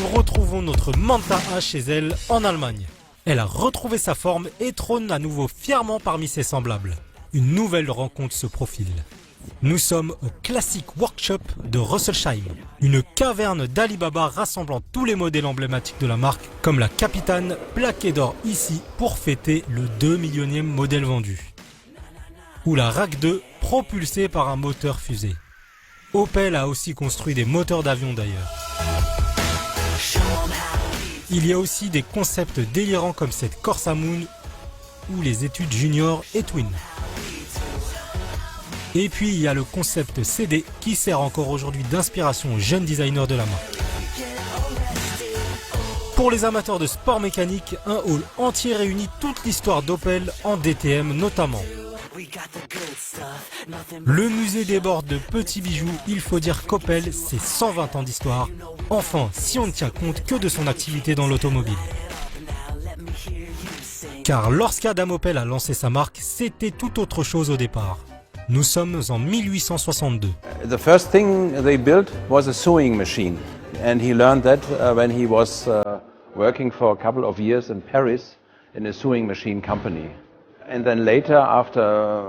nous retrouvons notre Manta A chez elle en Allemagne. Elle a retrouvé sa forme et trône à nouveau fièrement parmi ses semblables. Une nouvelle rencontre se profile. Nous sommes au Classic Workshop de Rüsselsheim, une caverne d'Alibaba rassemblant tous les modèles emblématiques de la marque, comme la Capitane, plaquée d'or ici pour fêter le 2 millionième modèle vendu. Ou la RAK 2, propulsée par un moteur fusée. Opel a aussi construit des moteurs d'avion d'ailleurs. Il y a aussi des concepts délirants comme cette Corsa Moon ou les études Junior et Twin. Et puis il y a le concept CD qui sert encore aujourd'hui d'inspiration aux jeunes designers de la marque. Pour les amateurs de sport mécanique, un hall entier réunit toute l'histoire d'Opel en DTM notamment. Le musée déborde de petits bijoux, il faut dire qu'Opel c'est 120 ans d'histoire. Enfin, si on ne tient compte que de son activité dans l'automobile. Car lorsqu'Adam Opel a lancé sa marque, c'était tout autre chose au départ. Nous sommes en 1862. The first thing they built was a sewing machine, and he learned that when he was working for a couple of years in Paris in a sewing machine company. And then later, after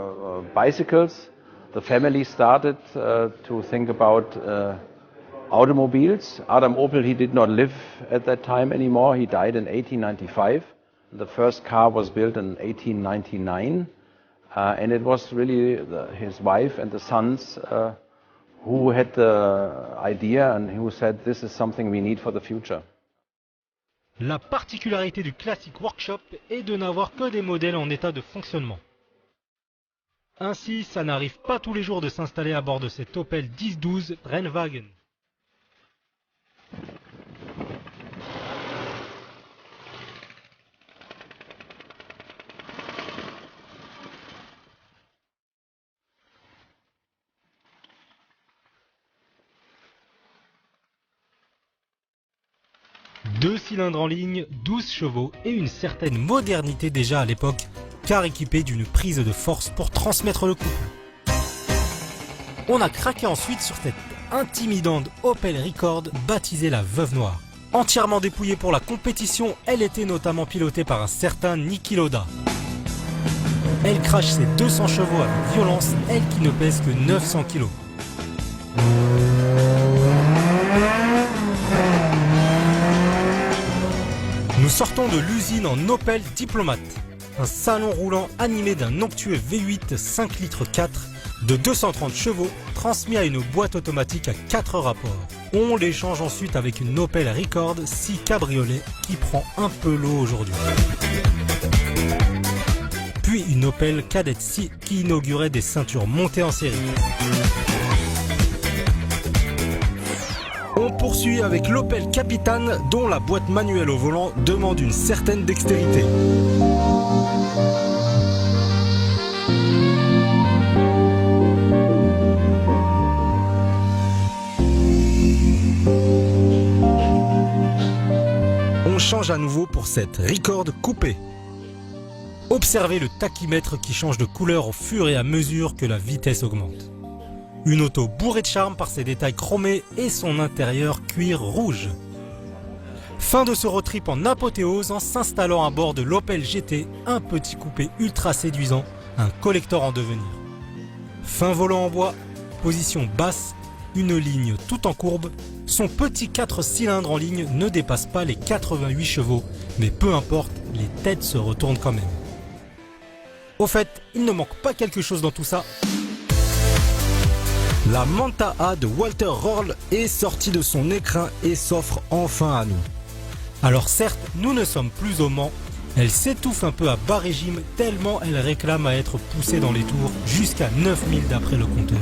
bicycles, the family started to think about automobiles. Adam Opel, he did not live at that time anymore. He died in 1895. The first car was built in 1899. And it was really his wife and the sons who had the idea and who said this is something we need for the future. La particularité du Classic Workshop est de n'avoir que des modèles en état de fonctionnement. Ainsi, ça n'arrive pas tous les jours de s'installer à bord de cet Opel 1012 Rennwagen. Deux cylindres en ligne, 12 chevaux et une certaine modernité déjà à l'époque, car équipé d'une prise de force pour transmettre le couple. On a craqué ensuite sur cette intimidante Opel Rekord baptisée la Veuve Noire. Entièrement dépouillée pour la compétition, elle était notamment pilotée par un certain Niki Lauda. Elle crache ses 200 chevaux avec violence, elle qui ne pèse que 900 kg. Nous sortons de l'usine en Opel Diplomat, un salon roulant animé d'un onctueux V8 5 litres 4 de 230 chevaux transmis à une boîte automatique à 4 rapports. On l'échange ensuite avec une Opel Rekord 6 cabriolet qui prend un peu l'eau aujourd'hui. Puis une Opel Kadett 6 qui inaugurait des ceintures montées en série. On poursuit avec l'Opel Capitane dont la boîte manuelle au volant demande une certaine dextérité. On change à nouveau pour cette Rekord coupée. Observez le tachymètre qui change de couleur au fur et à mesure que la vitesse augmente. Une auto bourrée de charme par ses détails chromés et son intérieur cuir rouge. Fin de ce road trip en apothéose en s'installant à bord de l'Opel GT, un petit coupé ultra séduisant, un collector en devenir. Fin volant en bois, position basse, une ligne tout en courbe, son petit 4 cylindres en ligne ne dépasse pas les 88 chevaux, mais peu importe, les têtes se retournent quand même. Au fait, il ne manque pas quelque chose dans tout ça. La Manta A de Walter Röhrl est sortie de son écrin et s'offre enfin à nous. Alors certes, nous ne sommes plus au Mans, elle s'étouffe un peu à bas régime tellement elle réclame à être poussée dans les tours jusqu'à 9000 d'après le compteur.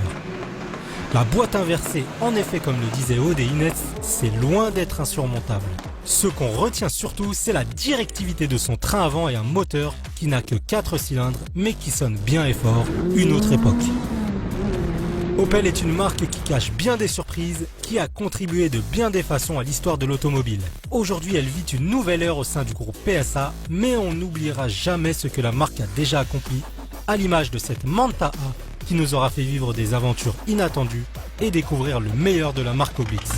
La boîte inversée, en effet comme le disait Aude Inès, c'est loin d'être insurmontable. Ce qu'on retient surtout, c'est la directivité de son train avant et un moteur qui n'a que 4 cylindres mais qui sonne bien et fort, une autre époque. Opel est une marque qui cache bien des surprises, qui a contribué de bien des façons à l'histoire de l'automobile. Aujourd'hui, elle vit une nouvelle ère au sein du groupe PSA, mais on n'oubliera jamais ce que la marque a déjà accompli, à l'image de cette Manta A qui nous aura fait vivre des aventures inattendues et découvrir le meilleur de la marque au Blitz.